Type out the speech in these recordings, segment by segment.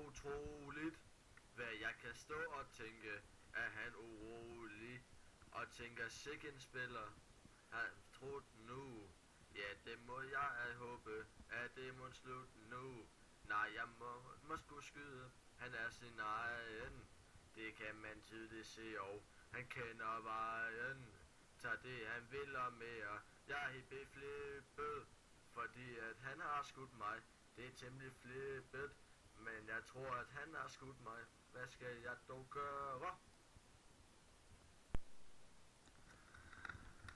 utroligt, hvad jeg kan stå og tænke, er han urolig, og tænker sikken spiller, han troet nu, ja det må jeg håbe, at det må slut nu, nej jeg må sgu skyde, han er sin egen, det kan man tydeligt se, og han kender vejen, tager det han vil og mere, jeg er helt beflippet, fordi at han har skudt mig, det er temmelig flippet, men jeg tror at han har skudt mig, hvad skal jeg dog gøre?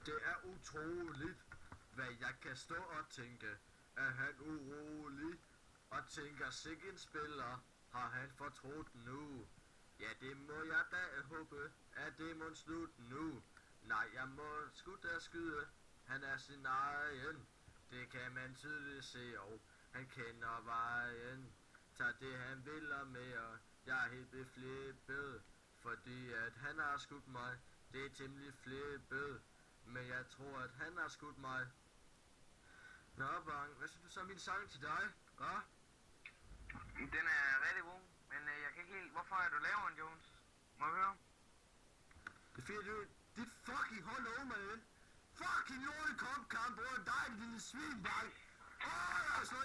Det er utroligt, hvad jeg kan stå og tænke, er han urolig, og tænker sikken spiller, har han fortrudt nu, ja det må jeg da håbe, at det må slut nu, nej jeg må sgu da skyde, han er sin egen, det kan man tydeligt se, og han kender vejen, tager det han vil og mere, jeg er helt beflippet, fordi at han har skudt mig, det er temmelig flippet, men jeg tror at han har skudt mig. Nå Bang, hvad synes du så min sang til dig? Hva? Den er rigtig god, men jeg kan ikke helt... Hvorfor er du laver den, Jones? Må jeg høre? Det er fordi du... Dit fucking hold over med den. Fucking lortekomkamp over dig, lille svin, Bang. Jeg slår